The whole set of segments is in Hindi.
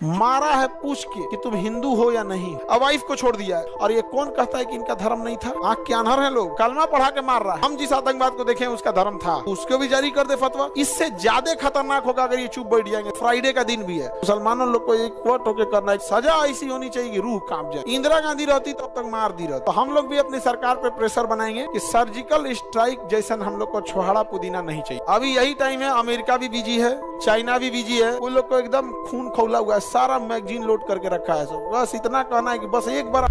मारा है पूछ के कि तुम हिंदू हो या नहीं। अब वाइफ को छोड़ दिया है, और ये कौन कहता है कि इनका धर्म नहीं था? आंख के अनहर है लोग। कलमा पढ़ा के मार रहा है। हम जिस आतंकवाद को देखे उसका धर्म था, उसको भी जारी कर दे फतवा। इससे ज्यादा खतरनाक होगा अगर ये चुप बैठ जाएंगे। फ्राइडे का दिन भी है, मुसलमानों लोग को एक वोट होके करना है। सजा ऐसी होनी चाहिए कि रूह कांप जाए। इंदिरा गांधी रहती तब तक मार दी रहती। तो हम लोग भी अपनी सरकार पे प्रेशर बनाएंगे कि सर्जिकल स्ट्राइक जैसा हम लोग को छोहाड़ा पुदीना नहीं चाहिए। अभी यही टाइम है, अमेरिका भी बिजी है, चाइना भी बिजी है। उन लोग को एकदम खून खौला हुआ है, सारा मैगजीन लोड करके रखा है। सब बस इतना कहना है कि बस एक बार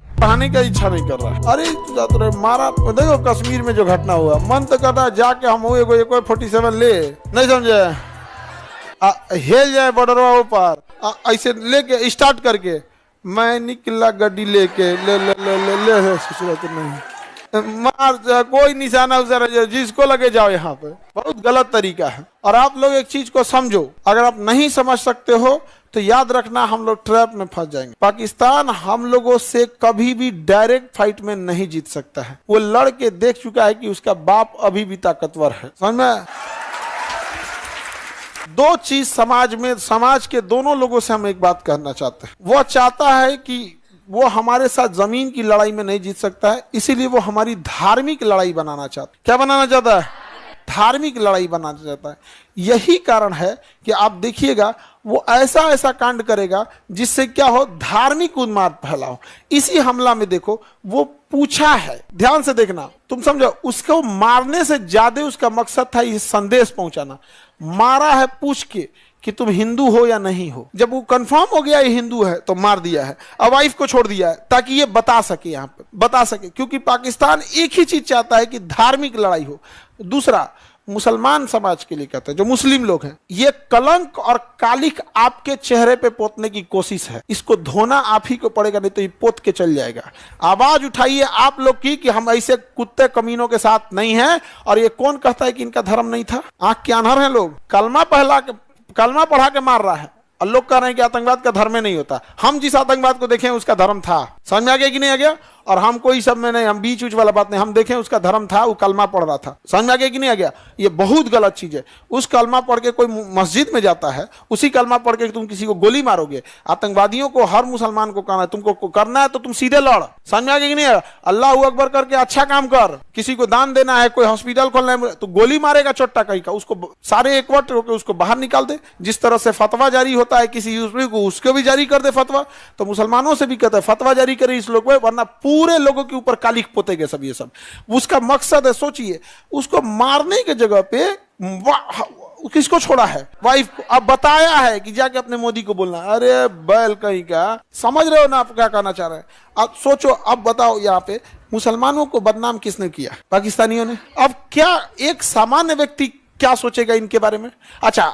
पढ़ाने का इच्छा नहीं कर रहा है। अरे तो मारा। देखो कश्मीर में जो घटना हुआ, मन तो करता है जाके हम एक 47 ले, नहीं समझे, हेल जाए बॉर्डर ऊपर, ऐसे लेके स्टार्ट करके मैं निकला गड्डी लेके ले ले ले ले ले सूरत नहीं मार, कोई निशाना उधर जिसको लगे जाओ। यहाँ पे बहुत गलत तरीका है। और आप लोग एक चीज को समझो, अगर आप नहीं समझ सकते हो तो याद रखना हम लोग ट्रैप में फंस जाएंगे। पाकिस्तान हम लोगों से कभी भी डायरेक्ट फाइट में नहीं जीत सकता है। वो लड़ के देख चुका है कि उसका बाप अभी भी ताकतवर है। समझ में? दो चीज समाज में, समाज के दोनों लोगों से हम एक बात कहना चाहते हैं। वो चाहता है कि वो हमारे साथ जमीन की लड़ाई में नहीं जीत सकता है, इसीलिए वो हमारी धार्मिक लड़ाई बनाना चाहता है। क्या बनाना चाहता है? धार्मिक लड़ाई बनाना चाहता है। यही कारण है कि आप देखिएगा वो ऐसा ऐसा कांड करेगा जिससे क्या हो, धार्मिक उन्माद फैला हो। इसी हमला में देखो वो पूछा है, ध्यान से देखना, तुम समझो, उसको मारने से ज्यादा उसका मकसद था ये संदेश पहुंचाना। मारा है पूछ के कि तुम हिंदू हो या नहीं हो। जब वो कंफर्म हो गया ये हिंदू है तो मार दिया है। अब वाइफ को छोड़ दिया है ताकि ये बता सके, यहाँ पे बता सके, क्योंकि पाकिस्तान एक ही चीज चाहता है कि धार्मिक लड़ाई हो। दूसरा, मुसलमान समाज के लिए कहते हैं, जो मुस्लिम लोग हैं, ये कलंक और कालिक आपके चेहरे पे पोतने की कोशिश है। इसको धोना आप ही को पड़ेगा, नहीं तो ये पोत के चल जाएगा। आवाज उठाइए आप लोग की कि हम ऐसे कुत्ते कमीनों के साथ नहीं हैं। और ये कौन कहता है कि इनका धर्म नहीं था? आंख के अनहर है लोग। कलमा पढ़ा के मार रहा है, और लोग कह रहे हैं कि आतंकवाद का धर्म नहीं होता। हम जिस आतंकवाद को देखें उसका धर्म था। समझ में आ गया कि नहीं आ गया? और हम कोई सब में नहीं, हम बीच उच वाला बात नहीं, हम देखें उसका धर्म था, वो कलमा पढ़ रहा था। समझ में आ गया कि नहीं आ गया? ये बहुत गलत चीज है। उस कलमा पढ़ के कोई मस्जिद में जाता है, उसी कलमा पढ़ के तुम किसी को गोली मारोगे। आतंकवादियों को, हर मुसलमान को कहना है तुमको करना है तो तुम सीधे लड़। समझ में आ गया कि नहीं? अल्लाह अकबर करके अच्छा काम कर। किसी को दान देना है, कोई हॉस्पिटल खोलना है, तो गोली मारेगा चोट्टा कहीं का, उसको सारे एकवट होकर उसको बाहर निकाल दे। जिस तरह से फतवा जारी होता है किसी यूसुफी को, उसको भी जारी कर दे फतवा। तो मुसलमानों से भी कहता है फतवा जारी करे इस लोग, वरना पूरे लोगों के ऊपर कालिख पोतेंगे सब। ये सब उसका मकसद है। सोचिए, उसको मारने की जगह पे किसको छोड़ा है? वाइफ को। अब बताया है कि जाके अपने मोदी को बोलना। अरे बैल कहीं का, समझ रहे हो ना आप क्या कहना चाह रहे हैं? अब सोचो, अब बताओ, यहाँ पे मुसलमानों को बदनाम किसने किया? पाकिस्तानियों ने। अब क्या एक सामान्य व्यक्ति क्या सोचेगा इनके बारे में? अच्छा,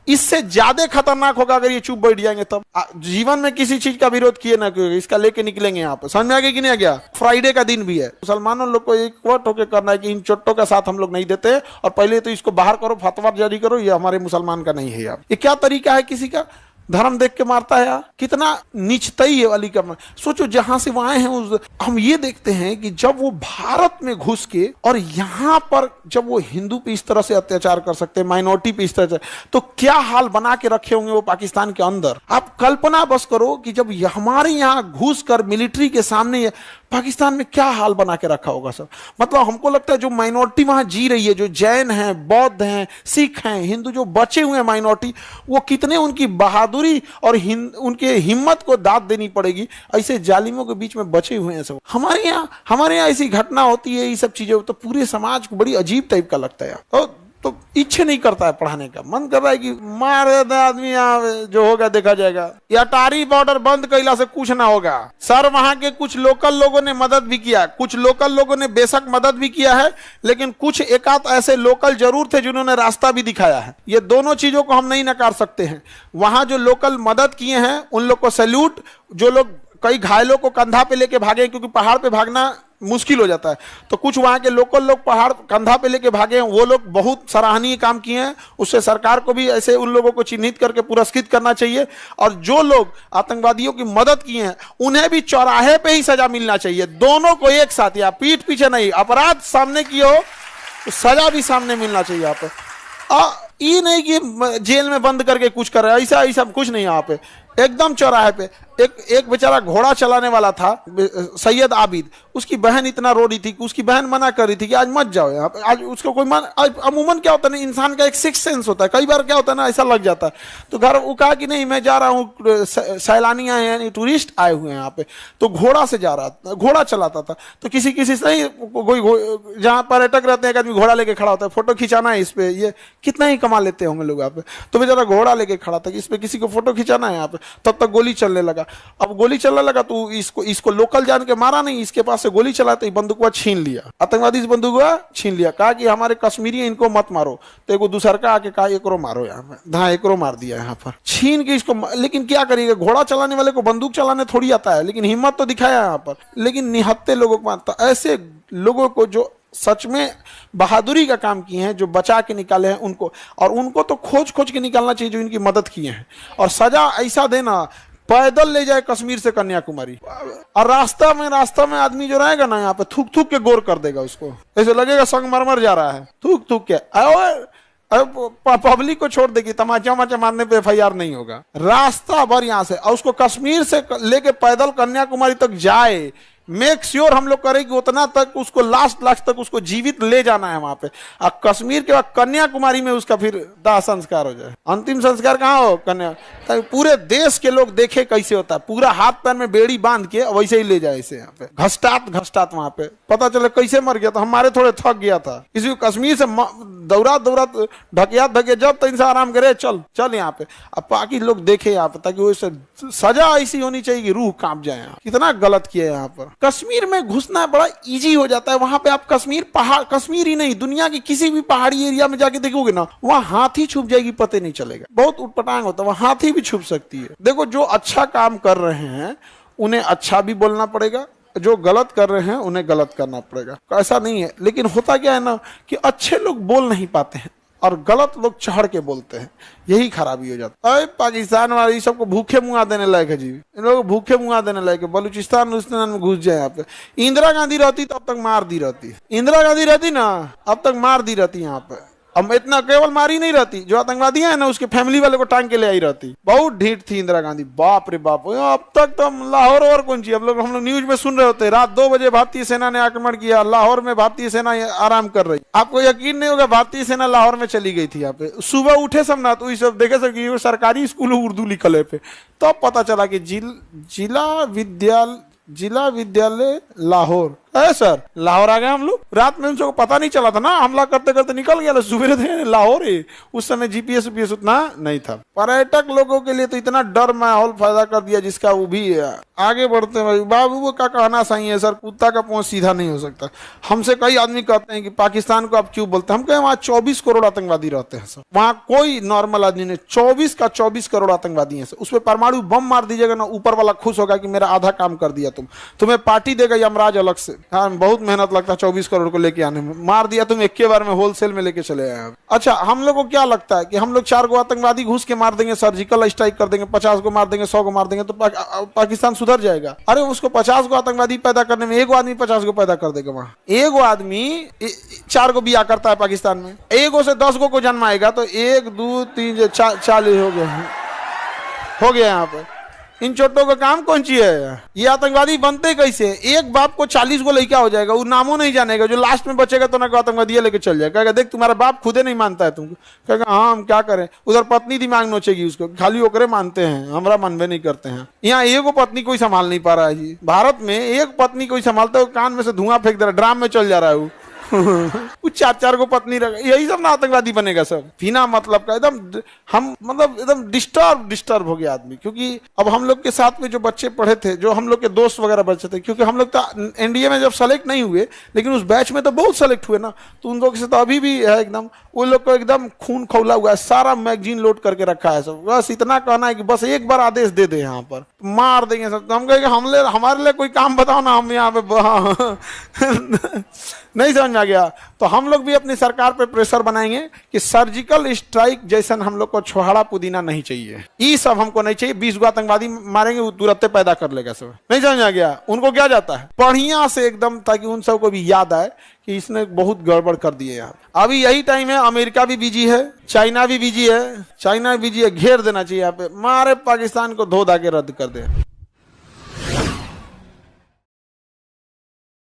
इससे ज्यादा खतरनाक होगा अगर ये चुप बैठ जाएंगे तब। जीवन में किसी चीज का विरोध किए ना, इसका लेके निकलेंगे यहाँ पे। समझ में आ गया कि नहीं आ गया? फ्राइडे का दिन भी है, मुसलमानों लोग को एक वोट होके करना है कि इन चोट्टों का साथ हम लोग नहीं देते, और पहले तो इसको बाहर करो, फतवा जारी करो, ये हमारे मुसलमान का नहीं है। यार ये क्या तरीका है? किसी का धर्म देख के मारता है यार, कितना नीचताई है वाली का। सोचो, जहां से वो आए हैं, हम ये देखते हैं कि जब वो भारत में घुस के और यहाँ पर जब वो हिंदू पे इस तरह से अत्याचार कर सकते हैं, माइनॉरिटी पे इस तरह से, तो क्या हाल बना के रखे होंगे वो पाकिस्तान के अंदर। आप कल्पना बस करो कि जब हमारे यहाँ घुस कर मिलिट्री के सामने पाकिस्तान में क्या हाल बना के रखा होगा सब। मतलब हमको लगता है जो माइनॉरिटी वहां जी रही है, जो जैन हैं, बौद्ध हैं, सिख हैं, हिंदू, जो बचे हुए हैं माइनॉरिटी, वो कितने उनकी बहादुरी और उनके हिम्मत को दाद देनी पड़ेगी। ऐसे जालिमों के बीच में बचे हुए हैं सब। हमारे यहाँ ऐसी घटना होती है, ये सब चीजें, तो पूरे समाज को बड़ी अजीब टाइप का लगता है। तो इच्छा नहीं करता है पढ़ाने का, मन कर रहा है कि मार देते आदमी, यहाँ जो होगा देखा जाएगा। या अटारी बॉर्डर बंद कैला से कुछ ना होगा सर। वहां के कुछ लोकल लोगों ने मदद भी किया, कुछ लोकल लोगों ने बेशक मदद भी किया है, लेकिन कुछ एकाध ऐसे लोकल जरूर थे जिन्होंने रास्ता भी दिखाया है। ये दोनों चीजों को हम नहीं नकार सकते हैं। वहां जो लोकल मदद किए हैं उन लोग को सैल्यूट। जो लोग कई घायलों को कंधा पे लेके भागे, क्योंकि पहाड़ पे भागना मुश्किल हो जाता है, तो कुछ वहां के लोकल लोग पहाड़ कंधा पे लेके भागे हैं, वो लोग बहुत सराहनीय काम किए हैं। उससे सरकार को भी ऐसे उन लोगों को चिन्हित करके पुरस्कृत करना चाहिए। और जो लोग आतंकवादियों की मदद किए हैं उन्हें भी चौराहे पे ही सजा मिलना चाहिए। दोनों को एक साथ, या पीठ पीछे नहीं। अपराध सामने किए हो तो सजा भी सामने मिलना चाहिए। आप ये नहीं कि जेल में बंद करके कुछ कर रहा है, ऐसा ऐसा कुछ नहीं। यहाँ पे एकदम चौराहे पे एक बेचारा घोड़ा चलाने वाला था, सैयद आबिद, उसकी बहन इतना रो रही थी कि उसकी बहन मना कर रही थी कि आज मत जाओ यहाँ पे। आज उसको कोई अमूमन क्या होता है ना, इंसान का एक सिक्स सेंस होता है, कई बार क्या होता है ना ऐसा लग जाता है। तो घर वो कहा कि नहीं मैं जा रहा हूँ, सैलानी आए हैं, टूरिस्ट आए हुए हैं यहाँ पे। तो घोड़ा से जा रहा था, घोड़ा चलाता था। तो किसी किसी से कोई जहाँ पर्यटक रहते हैं एक आदमी घोड़ा लेके खड़ा होता है, फोटो खिंचाना है इस पे, ये कितना ही कमा लेते होंगे लोग यहाँ पे। तो बेचारा घोड़ा लेके खड़ा था कि इस पे किसी को फोटो खिंचाना है यहाँ पे। तब तक गोली चलने लगा। अब गोली चलने लगा तो इसको लोकल जान के मारा नहीं, इसके पास से गोली चला तो बंदूकवा छीन लिया, आतंकवादी इस बंदूकवा छीन लिया। कहा कि हमारे कश्मीरी इनको मत मारो। तो एक दूसर का आके कहा एकरो मारो यहाँ पे, हाँ एकरो मार दिया यहाँ पर छीन के इसको। लेकिन क्या करिएगा, घोड़ा चलाने वाले को बंदूक चलाने थोड़ी आता है, लेकिन हिम्मत तो दिखाया यहाँ पर। लेकिन निहत्ते लोगों को मारता, ऐसे लोगों को जो सच में बहादुरी का काम किए हैं, जो बचा के निकाले हैं उनको, और उनको तो खोज खोज के निकालना चाहिए जो इनकी मदद किए हैं। और सजा ऐसा देना, पैदल ले जाए कश्मीर से कन्याकुमारी, और रास्ता में आदमी जो रहेगा ना यहाँ पे थूक थूक के गोर कर देगा उसको, ऐसे लगेगा संगमरमर जा रहा है, थूक थूक के। पब्लिक को छोड़ देगी, तमाचा माचा मारने पे FIR नहीं होगा। रास्ता भर यहाँ से, और उसको कश्मीर से लेके पैदल कन्याकुमारी तक जाए, मेक श्योर हम लोग करें कि उतना तक उसको लास्ट तक उसको जीवित ले जाना है वहां पे। और कश्मीर के बाद कन्याकुमारी में उसका फिर दाह संस्कार हो जाए। अंतिम संस्कार कहाँ हो, कन्या, ताकि पूरे देश के लोग देखे कैसे होता है, पूरा हाथ पैर में बेड़ी बांध के वैसे ही ले जाए इसे यहाँ पे, घसटात वहां पे पता चले कैसे मर गया। तो हमारे थोड़े थक गया था, किसी को कश्मीर से दौरा ढकिया जब तक इंसान आराम करे, चल यहाँ पे। अब बाकी लोग देखे यहाँ पे, ताकि वो सजा ऐसी होनी चाहिए कि रूह कांप जाए। कितना गलत किया यहाँ पर। कश्मीर में घुसना बड़ा इजी हो जाता है। वहां पे आप कश्मीर ही नहीं, दुनिया की किसी भी पहाड़ी एरिया में जाके देखोगे ना, वहां हाथी छुप जाएगी, पता नहीं चलेगा। बहुत उटपटांग होता है, वहां हाथी भी छुप सकती है। देखो, जो अच्छा काम कर रहे हैं उन्हें अच्छा भी बोलना पड़ेगा, जो गलत कर रहे हैं उन्हें गलत करना पड़ेगा। ऐसा नहीं है, लेकिन होता क्या है ना कि अच्छे लोग बोल नहीं पाते हैं और गलत लोग चढ़ के बोलते हैं, यही खराबी हो जाता है। पाकिस्तान वाले सबको भूखे मुंगा देने लायक है जी, इन लोगों को भूखे मुंगा देने लायक है। बलूचिस्तान में घुस जाए यहाँ पे। इंदिरा गांधी रहती तो अब तक मार दी रहती, इंदिरा गांधी रहती ना अब तक मार दी रहती यहाँ पे। अब इतना केवल मारी नहीं रहती, जो आतंकवादी है ना उसके फैमिली वाले को टांग के ले आई रहती। बहुत ढीठ थी इंदिरा गांधी, बाप रे बाप। अब तक तो लाहौर और कौन सी, हम लोग न्यूज में सुन रहे होते, रात 2 बजे भारतीय सेना ने आक्रमण किया, लाहौर में भारतीय सेना आराम कर रही। आपको यकीन नहीं होगा, भारतीय सेना लाहौर में चली गई थी यहाँ पे। सुबह उठे सब ना, तो सब देखे सब सरकारी स्कूल उर्दू लिखल है पे, तब पता चला कि जिला विद्यालय लाहौर है सर। लाहौर आ गए हम लोग, रात में उनको पता नहीं चला था ना, हमला करते करते निकल गया, सुबह थे लाहौर है। उस समय GPS उतना नहीं था। पर्यटक लोगों के लिए तो इतना डर माहौल पैदा कर दिया, जिसका वो भी आगे बढ़ते हैं। बाबू का कहना सही है सर, कुत्ता का पहुंच सीधा नहीं हो सकता। हमसे कई आदमी कहते हैं कि पाकिस्तान को आप क्यों बोलते हैं, हम कहें वहाँ 24 करोड़ आतंकवादी रहते हैं सर, वहाँ कोई नॉर्मल आदमी नहीं। 24 करोड़ आतंकवादी है सर। उस पर परमाणु बम मार दीजिएगा ना, ऊपर वाला खुश होगा कि मेरा आधा काम कर दिया, तुम्हें पार्टी देगा यमराज अलग से। हाँ, बहुत मेहनत लगता है 24 करोड़ को लेके आने में, मार दिया तुम एक के बार में, होलसेल में लेके चले आए। अच्छा, हम लोग को क्या लगता है कि हम लोग 4 गो आतंकवादी घुस के मार देंगे, सर्जिकल स्ट्राइक कर देंगे, 50 को मार देंगे, 100 को मार देंगे तो पाकिस्तान सुधर जाएगा? अरे उसको 50 गो आतंकवादी पैदा करने में 1 आदमी 50 गो पैदा कर देगा। वहां 1 आदमी 4 गो बिया करता है पाकिस्तान में, 1 से 10 को जन्माएगा तो 1 2 3 40 हो गया यहाँ पे। इन छोटों का काम कौन सी है? ये आतंकवादी बनते कैसे? एक बाप को 40 को लड़का हो जाएगा, वो नामों नहीं जानेगा, जो लास्ट में बचेगा तो ना आतंकवादी लेके चल जाएगा। कहेगा देख तुम्हारा बाप खुदे नहीं मानता है तुमको। कहेगा हाँ हम क्या करें। उधर पत्नी दिमाग नोचेगी उसको, खाली ओकरे मानते हैं, हमरा मनबे नहीं करते हैं। यहाँ 1 पत्नी कोई संभाल नहीं पा रहा है जी। भारत में 1 पत्नी कोई संभालता है, कान में से धुआं फेंक दे रहा है, ड्राम में चल जा रहा है वो। 4 को पत्नी रख, यही सब ना आतंकवादी बनेगा सब, बिना मतलब का। एकदम हम मतलब एकदम डिस्टर्ब हो गया आदमी। क्योंकि अब हम लोग के साथ में जो बच्चे पढ़े थे, जो हम लोग के दोस्त वगैरह बच्चे थे, क्योंकि हम लोग तो NDA में जब सेलेक्ट नहीं हुए, लेकिन उस बैच में तो बहुत सेलेक्ट हुए ना, तो उन लोग से तो अभी भी है एकदम, वो लोग को एकदम खून खौला हुआ है, सारा मैगजीन लोड करके रखा है सब। बस इतना कहना है कि बस एक बार आदेश दे दे, यहाँ पर मार देंगे सब। तो हम कहेंगे हमारे लिए कोई काम बताओ ना, हम यहाँ पे नहीं समझ में आ गया? तो हम लोग भी अपनी सरकार पे प्रेशर बनाएंगे कि सर्जिकल स्ट्राइक जैसा हम लोग को छोहाड़ा पुदीना नहीं चाहिए, ये सब हमको नहीं चाहिए। 20 गो आतंकवादी मारेंगे, वो तुरंत पैदा कर लेगा सब, नहीं समझ आ गया? उनको क्या जाता है बढ़िया से एकदम, ताकि उन सबको भी याद आए कि इसने बहुत गड़बड़ कर दिए यार। अभी यही टाइम है, अमेरिका भी बिजी है, चाइना भी बिजी है, घेर देना चाहिए यहाँ पे, मारे पाकिस्तान को धो धा के रद्द कर दे।